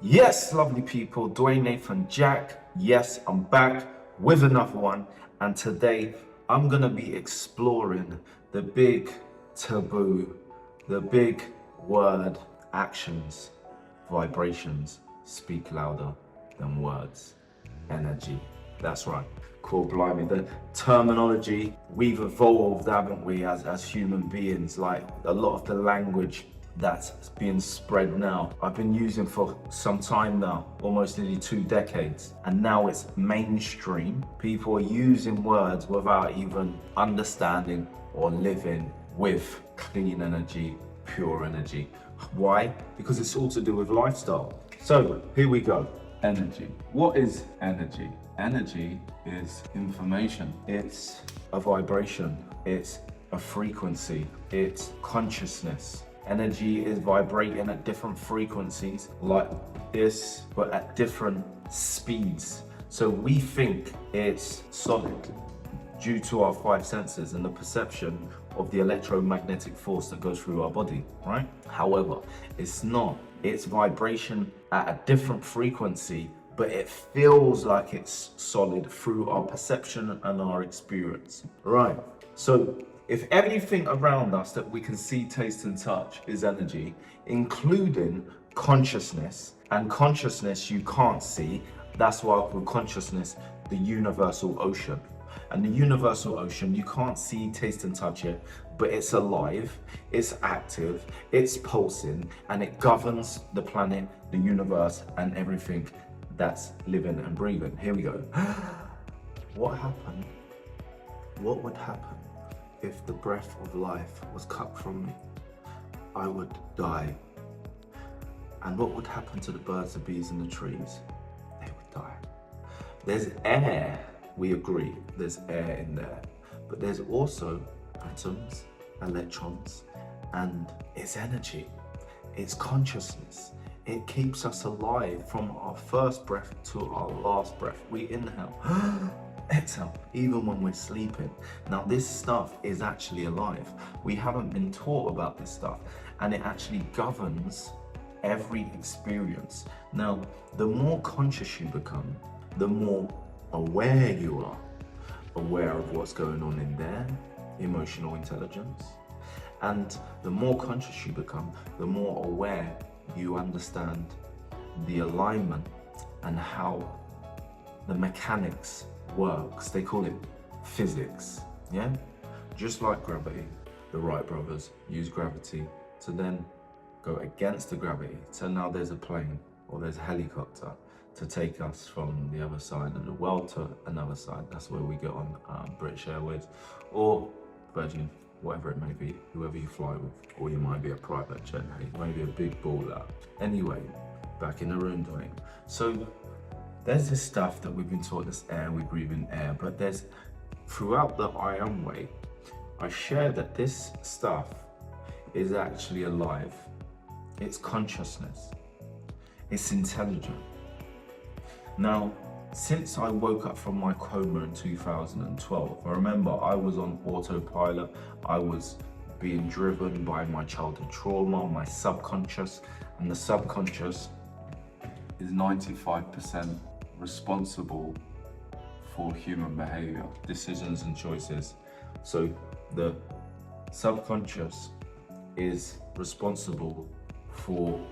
Yes, lovely people, Dwayne Nathan Jack. Yes, I'm back with another one. And today I'm going to be exploring the big taboo, the big word, actions, vibrations speak louder than words, energy. That's right. Cool, blimey. The terminology, we've evolved, haven't we, as human beings? Like a lot of the language that's being spread now, I've been using for some time now, almost nearly 2 decades. And now it's mainstream. People are using words without even understanding or living with clean energy, pure energy. Why? Because it's all to do with lifestyle. So here we go. Energy. What is energy? Energy is information. It's a vibration. It's a frequency. It's consciousness. Energy is vibrating at different frequencies like this, but at different speeds. So we think it's solid due to our 5 senses and the perception of the electromagnetic force that goes through our body, right? However, it's not. It's vibration at a different frequency, but it feels like it's solid through our perception and our experience, right? So if everything around us that we can see, taste and touch is energy, including consciousness, and consciousness you can't see, that's why I call consciousness the universal ocean. And the universal ocean, you can't see, taste and touch it, but it's alive, it's active, it's pulsing, and it governs the planet, the universe, and everything that's living and breathing. Here we go. What happened? What would happen if the breath of life was cut from me? I would die. And what would happen to the birds, the bees, and the trees? They would die. There's air. We agree, there's air in there, but there's also atoms, electrons, and it's energy, it's consciousness. It keeps us alive from our first breath to our last breath. We inhale, exhale, even when we're sleeping. Now this stuff is actually alive. We haven't been taught about this stuff, and it actually governs every experience. Now, the more conscious you become, the more aware you are, aware of what's going on in there, emotional intelligence. And the more conscious you become, the more aware you understand the alignment and how the mechanics works. They call it physics, yeah? Just like gravity, the Wright brothers use gravity to then go against the gravity. So now there's a plane or there's a helicopter to take us from the other side of the world to another side. That's where we get on British Airways or Virgin, whatever it may be, whoever you fly with. Or you might be a private jet, hey, maybe a big baller. Anyway, back in the room, Dwayne. So there's this stuff that we've been taught, this air, we breathe in air, but there's, throughout the I Am way, I share that this stuff is actually alive. It's consciousness. It's intelligent. Now, since I woke up from my coma in 2012, I remember I was on autopilot. I was being driven by my childhood trauma, my subconscious, and the subconscious is 95% responsible for human behavior, decisions and choices. So the subconscious is responsible for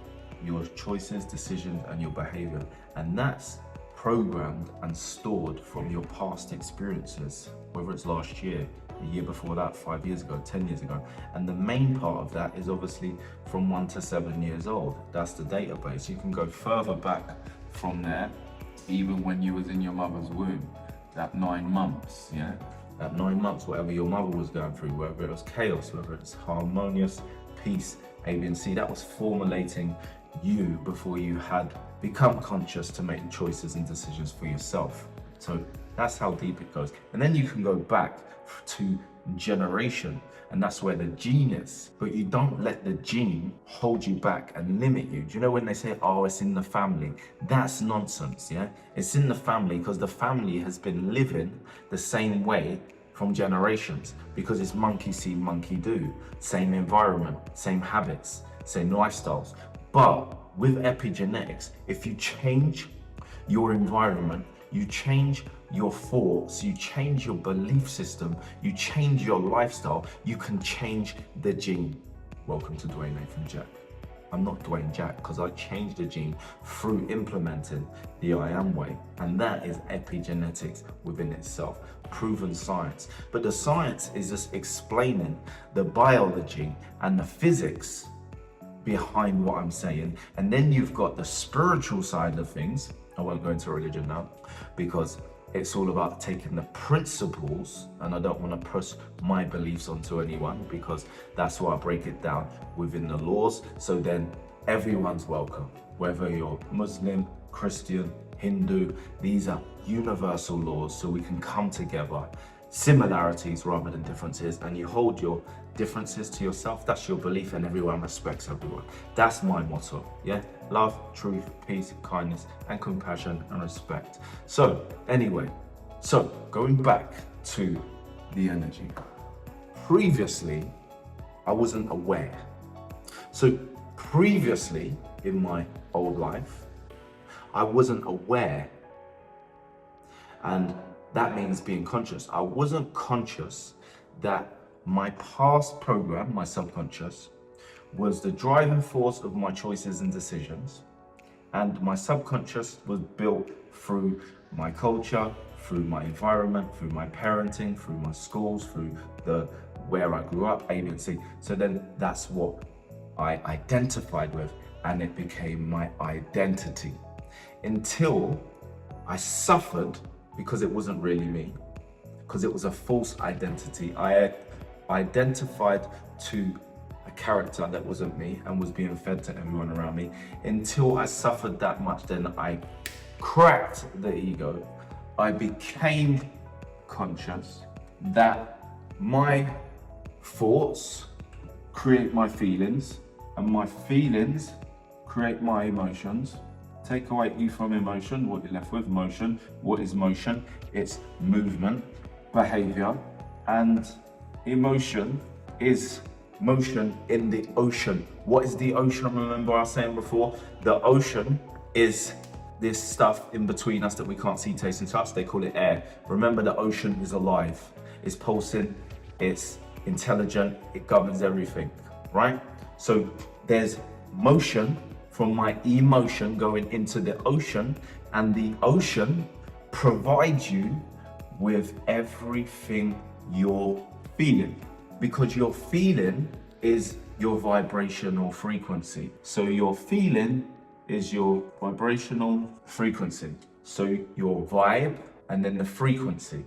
your choices, decisions, and your behavior. And that's programmed and stored from your past experiences, whether it's last year, the year before that, 5 years ago, 10 years ago. And the main part of that is obviously from 1 to 7 years old. That's the database. You can go further back from there, even when you was in your mother's womb, that 9 months, yeah? That 9 months, whatever your mother was going through, whether it was chaos, whether it's harmonious, peace, A, B, and C, that was formulating you before you had become conscious to make choices and decisions for yourself. So that's how deep it goes. And then you can go back to generation, and that's where the gene is. But you don't let the gene hold you back and limit you. Do you know when they say, oh, it's in the family? That's nonsense, yeah? It's in the family because the family has been living the same way from generations, because it's monkey see, monkey do. Same environment, same habits, same lifestyles. But with epigenetics, if you change your environment, you change your thoughts, you change your belief system, you change your lifestyle, you can change the gene. Welcome to Dwayne Nathan Jack. I'm not Dwayne Jack because I changed the gene through implementing the I Am way. And that is epigenetics within itself, proven science. But the science is just explaining the biology and the physics behind what I'm saying. And then you've got the spiritual side of things. I won't go into religion now because it's all about taking the principles, and I don't want to push my beliefs onto anyone because that's why I break it down within the laws. So then everyone's welcome, whether you're Muslim, Christian, Hindu, these are universal laws so we can come together, similarities rather than differences, and you hold your differences to yourself. That's your belief and everyone respects everyone. That's my motto, yeah? Love, truth, peace, kindness, and compassion and respect. So anyway, going back to the energy. Previously, I wasn't aware. So previously in my old life, I wasn't aware. And that means being conscious. I wasn't conscious that my past program, my subconscious, was the driving force of my choices and decisions. And my subconscious was built through my culture, through my environment, through my parenting, through my schools, through where I grew up, A, B, and C. So then that's what I identified with, and it became my identity. Until I suffered because it wasn't really me, because it was a false identity. I identified to a character that wasn't me and was being fed to everyone around me. Until I suffered that much, then I cracked the ego. I became conscious that my thoughts create my feelings, and my feelings create my emotions. Take away E from emotion, what you're left with, motion. What is motion? It's movement, behavior, and emotion is motion in the ocean. What is the ocean? Remember I was saying before, the ocean is this stuff in between us that we can't see, taste, and touch. They call it air. Remember, the ocean is alive. It's pulsing, it's intelligent, it governs everything, right? So there's motion from my emotion going into the ocean, and the ocean provides you with everything you're feeling, because your feeling is your vibrational frequency. So your feeling is your vibrational frequency. So your vibe and then the frequency.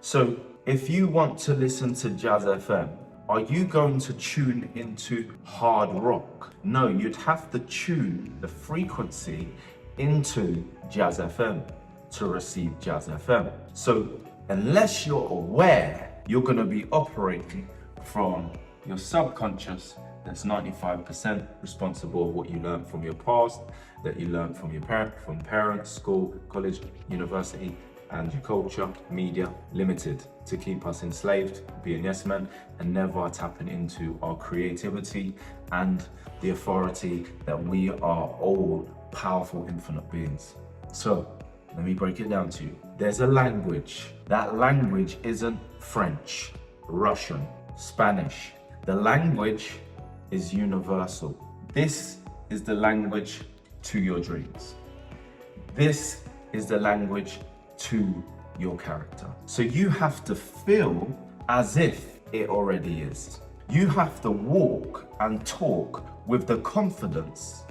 So if you want to listen to Jazz FM, are you going to tune into hard rock? No, you'd have to tune the frequency into Jazz FM to receive Jazz FM. So unless you're aware, you're going to be operating from your subconscious. That's 95% responsible of what you learned from your past, that you learned from your parents, school, college, university, and your culture, media, limited to keep us enslaved, being yes men, and never tapping into our creativity and the authority that we are all powerful, infinite beings. So let me break it down to you. There's a language. That language isn't French, Russian, Spanish. The language is universal. This is the language to your dreams. This is the language to your character. So you have to feel as if it already is. You have to walk and talk with the confidence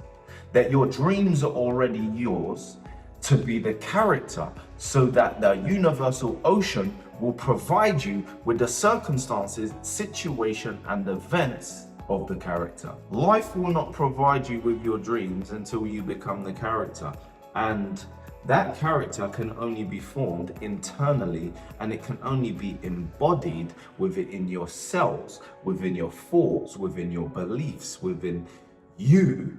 that your dreams are already yours to be the character, so that the universal ocean will provide you with the circumstances, situation, and events of the character. Life will not provide you with your dreams until you become the character. And that character can only be formed internally, and it can only be embodied within your cells, within your thoughts, within your beliefs, within you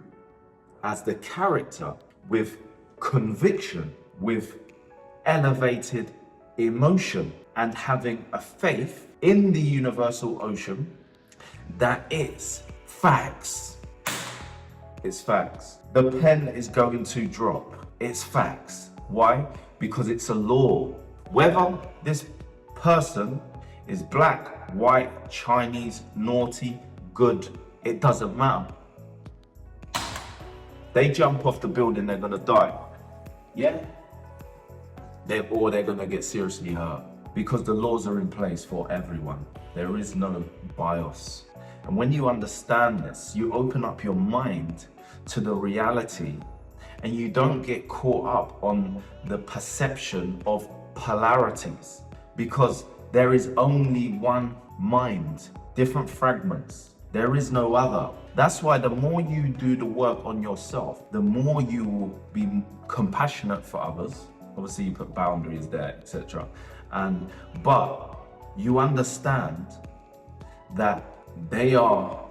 as the character, with conviction, with elevated emotion, and having a faith in the universal ocean that it's facts. It's facts. The pen is going to drop. It's facts. Why? Because it's a law. Whether this person is black, white, Chinese, naughty, good, it doesn't matter. They jump off the building, they're gonna die. Yeah? Or they're gonna get seriously hurt. Because the laws are in place for everyone. There is no bias. And when you understand this, you open up your mind to the reality and you don't get caught up on the perception of polarities, because there is only one mind, different fragments. There is no other. That's why the more you do the work on yourself, the more you will be compassionate for others. Obviously you put boundaries there, etc. But you understand that they are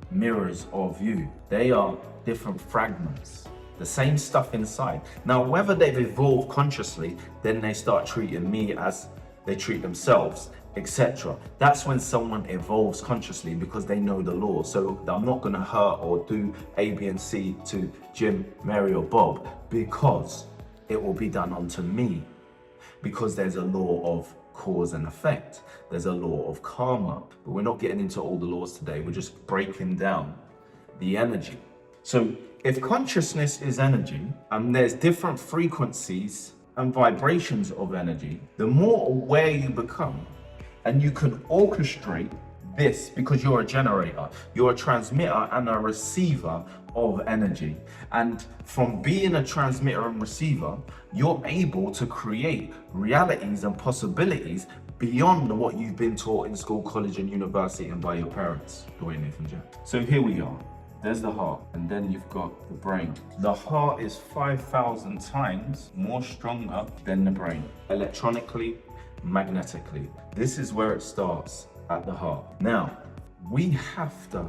mirrors of you. They are different fragments, the same stuff inside. Now, whether they've evolved consciously, then they start treating me as they treat themselves, etc. That's when someone evolves consciously, because they know the law. So I'm not gonna hurt or do A, B, and C to Jim, Mary, or Bob, because it will be done unto me. Because there's a law of cause and effect. There's a law of karma. But we're not getting into all the laws today. We're just breaking down the energy. So if consciousness is energy, and there's different frequencies and vibrations of energy, the more aware you become, and you can orchestrate this, because you're a generator, you're a transmitter and a receiver of energy. And from being a transmitter and receiver, you're able to create realities and possibilities beyond what you've been taught in school, college, and university, and by your parents. Dwayne Nathan Jack. So here we are. There's the heart, and then you've got the brain. The heart is 5,000 times more stronger than the brain, electronically, magnetically. This is where it starts, at the heart. Now, we have to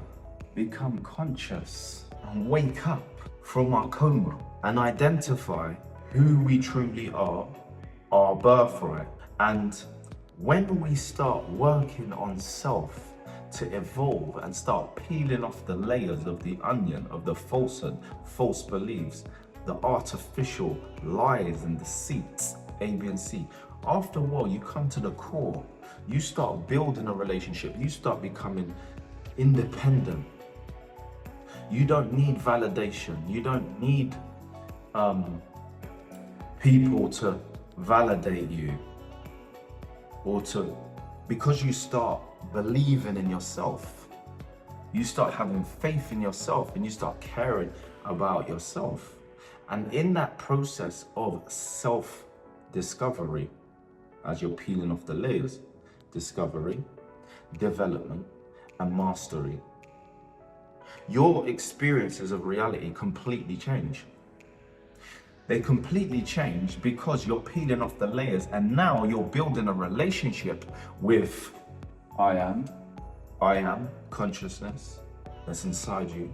become conscious and wake up from our coma and identify who we truly are, our birthright. And when we start working on self to evolve and start peeling off the layers of the onion of the falsehood, false beliefs, the artificial lies and deceits, A, B, and C, after a while you come to the core. You start building a relationship. You start becoming independent. You don't need validation. You don't need people to validate you, because you start believing in yourself. You start having faith in yourself, and you start caring about yourself. And in that process of self-discovery, as you're peeling off the layers, discovery, development, and mastery, your experiences of reality completely change. They completely change because you're peeling off the layers, and now you're building a relationship with I am consciousness that's inside you.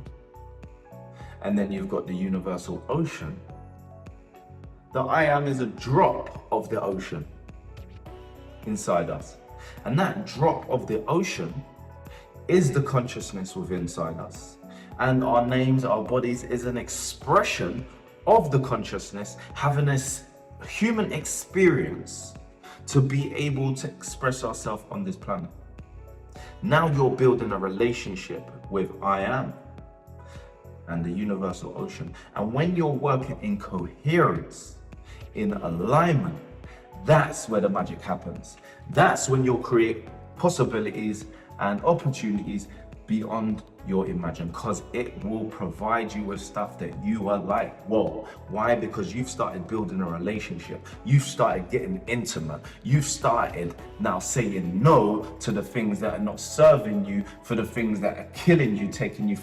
And then you've got the universal ocean. The I am is a drop of the ocean inside us. And that drop of the ocean is the consciousness within inside us. And our names, our bodies is an expression of the consciousness, having this human experience to be able to express ourselves on this planet. Now you're building a relationship with I am and the universal ocean. And when you're working in coherence, in alignment, that's where the magic happens. That's when you'll create possibilities and opportunities beyond your imagination, because it will provide you with stuff that you are like, whoa. Why? Because you've started building a relationship. You've started getting intimate. You've started now saying no to the things that are not serving you, for the things that are killing you, taking you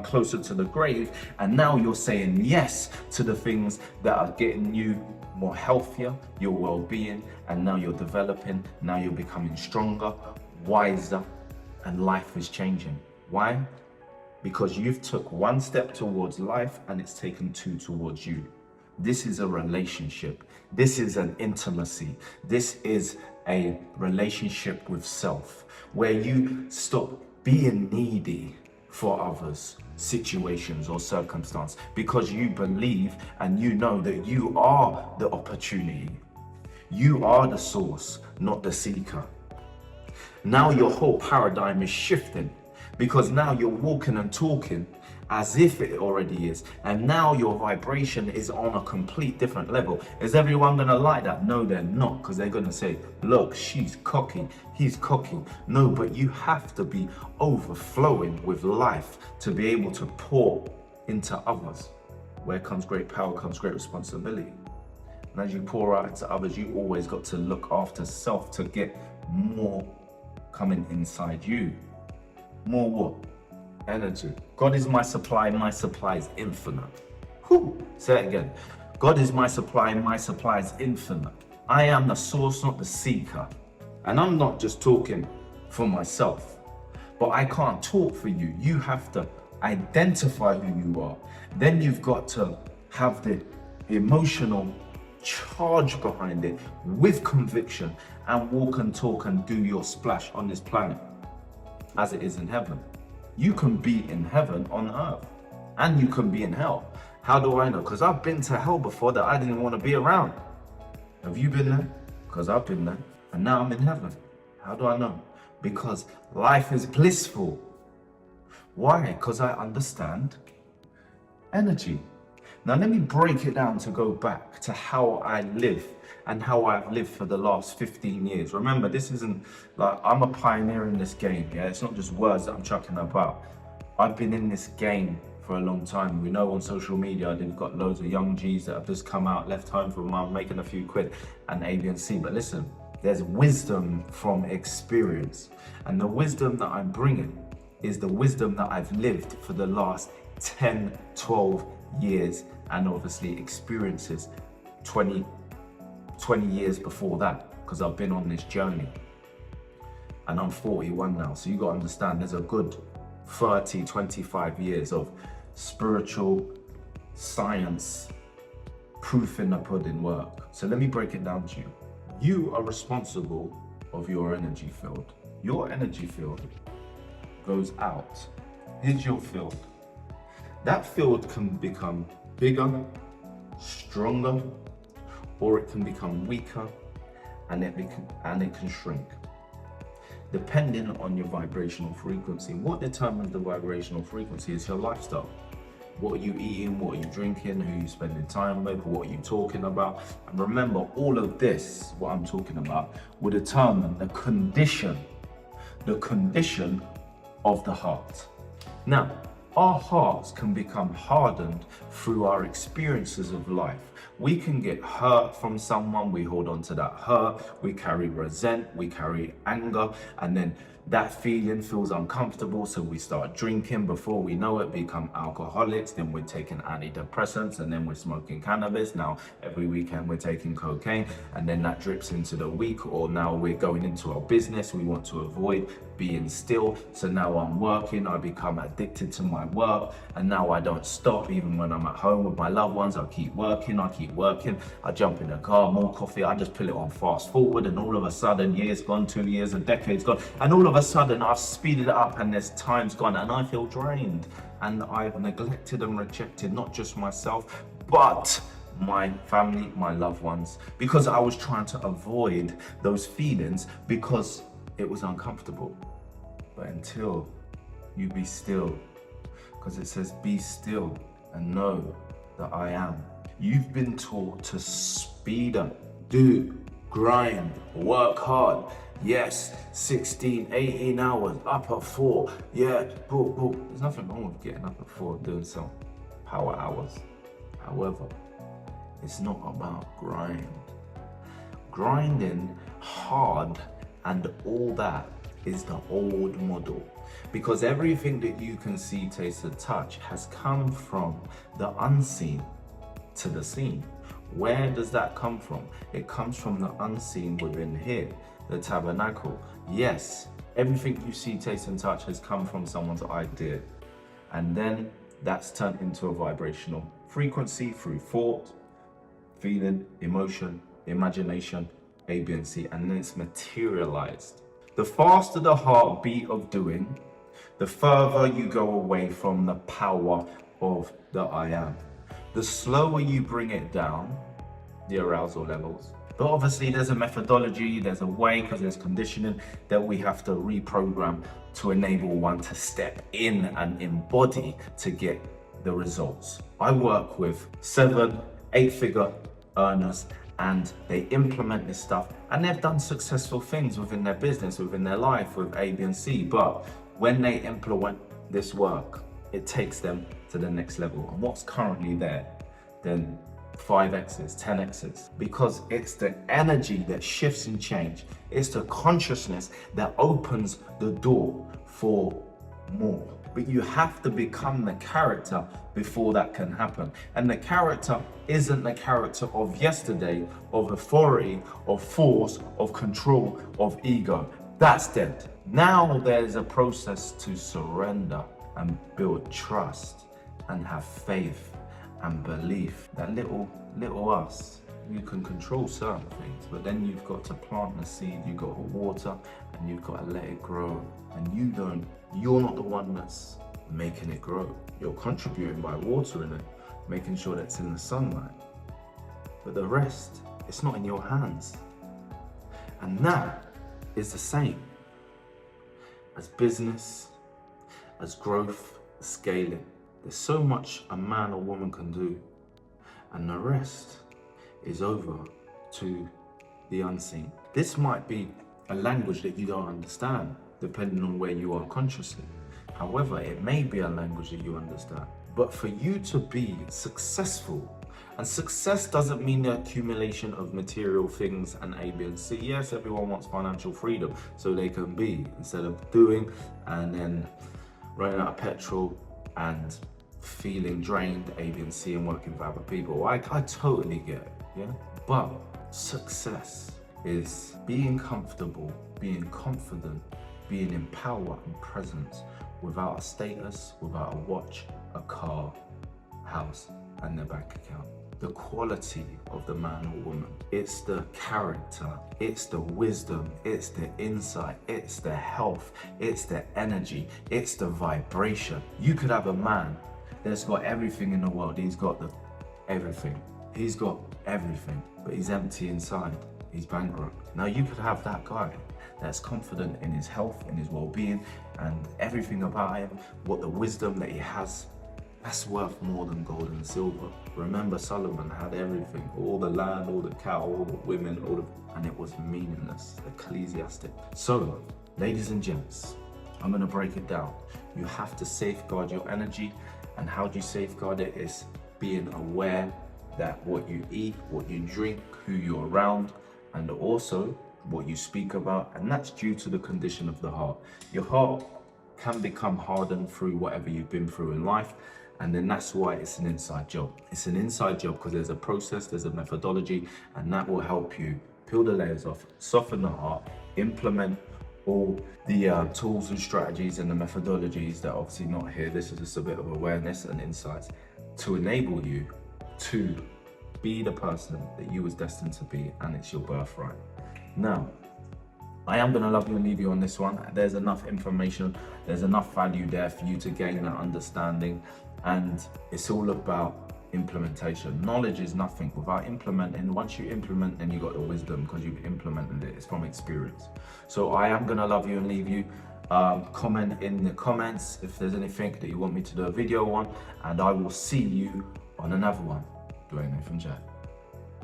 closer to the grave. And now you're saying yes to the things that are getting you more healthier, your well-being, and now you're developing, now you're becoming stronger, wiser, and life is changing. Why? Because you've took one step towards life and it's taken two towards you. This is a relationship. This is an intimacy. This is a relationship with self, where you stop being needy for others, situations or circumstance, because you believe and you know that you are the opportunity. You are the source, not the seeker. Now your whole paradigm is shifting, because now you're walking and talking as if it already is. And now your vibration is on a complete different level. Is everyone gonna like that? No, they're not, because they're gonna say, look, she's cocky, he's cocky. No, but you have to be overflowing with life to be able to pour into others. Where comes great power, comes great responsibility. And as you pour out into others, you always got to look after self to get more coming inside you. More what? Energy. God is my supply is infinite. Whew. Say it again. God is my supply is infinite. I am the source, not the seeker. And I'm not just talking for myself, but I can't talk for you. You have to identify who you are. Then you've got to have the emotional charge behind it with conviction and walk and talk and do your splash on this planet as it is in heaven. You can be in heaven on earth and you can be in hell. How do I know? Because I've been to hell before that I didn't want to be around. Have you been there? Because I've been there and now I'm in heaven. How do I know? Because life is blissful. Why? Because I understand energy. Now let me break it down to go back to how I live and how I've lived for the last 15 years. Remember, this isn't like I'm a pioneer in this game, yeah? It's not just words that I'm chucking about. I've been in this game for a long time. We know on social media they've got loads of young G's that have just come out, left home from mum, making a few quid and A, B and C. But listen, there's wisdom from experience. And the wisdom that I'm bringing is the wisdom that I've lived for the last 10, 12 years, and obviously experiences 20 years before that, because I've been on this journey and I'm 41 now. So you got to understand there's a good 30, 25 years of spiritual science proof in the pudding work. So let me break it down to you. You are responsible of your energy field. Your energy field goes out. Here's your field. That field can become bigger, stronger, or it can become weaker, and it can shrink, depending on your vibrational frequency. What determines the vibrational frequency is your lifestyle. What are you eating? What are you drinking? Who are you spending time with? What are you talking about? And remember, all of this, what I'm talking about, will determine the condition of the heart. Now, our hearts can become hardened through our experiences of life. We can get hurt from someone, we hold on to that hurt, we carry resent, we carry anger, and then that feeling feels uncomfortable, so we start drinking. Before we know it, become alcoholics. Then we're taking antidepressants, and then we're smoking cannabis. Now every weekend we're taking cocaine, and then that drips into the week. Or now we're going into our business, we want to avoid being still, so now I'm working, I become addicted to my work, and now I don't stop. Even when I'm at home with my loved ones, I keep working, I jump in the car, more coffee, I just put it on fast forward, and all of a sudden, years gone, 2 years, a decade's gone, and all of a sudden I've speeded it up and there's time's gone, and I feel drained, and I've neglected and rejected not just myself, but my family, my loved ones, because I was trying to avoid those feelings because it was uncomfortable. But until you be still, because it says be still and know that I am. You've been taught to speed up, do, grind, work hard. Yes, 16, 18 hours, up at 4. Yeah, there's nothing wrong with getting up at 4 and doing some power hours. However, it's not about grind. Grinding hard and all that is the old model, because everything that you can see, taste and touch has come from the unseen to the seen. Where does that come from? It comes from the unseen within here, the tabernacle. Yes, everything you see, taste and touch has come from someone's idea, and then that's turned into a vibrational frequency through thought, feeling, emotion, imagination, A, B and C, and then it's materialized. The faster the heartbeat of doing, the further you go away from the power of the I am. The slower you bring it down, the arousal levels. But obviously there's a methodology, there's a way, because there's conditioning that we have to reprogram to enable one to step in and embody to get the results. I work with 7, 8-figure earners, and they implement this stuff, and they've done successful things within their business, within their life, with A, B, and C. But when they implement this work, it takes them to the next level. And what's currently there, then 5x's, 10x's, because it's the energy that shifts and change. It's the consciousness that opens the door for more. But you have to become the character before that can happen. And the character isn't the character of yesterday, of authority, of force, of control, of ego. That's dead. Now there's a process to surrender and build trust and have faith and belief. That little us, you can control certain things, but then you've got to plant the seed, you've got to water, and you've got to let it grow. And you're not the one that's making it grow. You're contributing by watering it, making sure that it's in the sunlight. But the rest, it's not in your hands. And that is the same as business, as growth, scaling. There's so much a man or woman can do, and the rest is over to the unseen. This might be a language that you don't understand, depending on where you are consciously. However, it may be a language that you understand. But for you to be successful, and success doesn't mean the accumulation of material things and A, B, and C. Yes, everyone wants financial freedom so they can be, instead of doing and then running out of petrol and feeling drained, A, B, and C, and working for other people. I totally get it, yeah? But success is being comfortable, being confident, being in power and presence without a status, without a watch, a car, house, and their bank account. The quality of the man or woman. It's the character, it's the wisdom, it's the insight, it's the health, it's the energy, it's the vibration. You could have a man that's got everything in the world. He's got everything. He's got everything, but he's empty inside. He's bankrupt. Now you could have that guy that's confident in his health, in his well-being, and everything about him, what the wisdom that he has, that's worth more than gold and silver. Remember, Solomon had everything, all the land, all the cattle, all the women, and it was meaningless, ecclesiastic. So, ladies and gents, I'm gonna break it down. You have to safeguard your energy, and how do you safeguard it? Is being aware that what you eat, what you drink, who you're around, and also what you speak about, and that's due to the condition of the heart. Your heart can become hardened through whatever you've been through in life, and then that's why it's an inside job. It's an inside job because there's a process, there's a methodology, and that will help you peel the layers off, soften the heart, implement all the tools and strategies and the methodologies that are obviously not here. This is just a bit of awareness and insights to enable you to be the person that you was destined to be, and it's your birthright. Now, I am gonna love you and leave you on this one. There's enough information, there's enough value there for you to gain that understanding, and it's all about implementation. Knowledge is nothing without implementing. Once you implement, then you got the wisdom because you've implemented it. It's from experience. So I am gonna love you and leave you. Comment in the comments if there's anything that you want me to do a video on, and I will see you on another one. Dwayne Nathan Jack.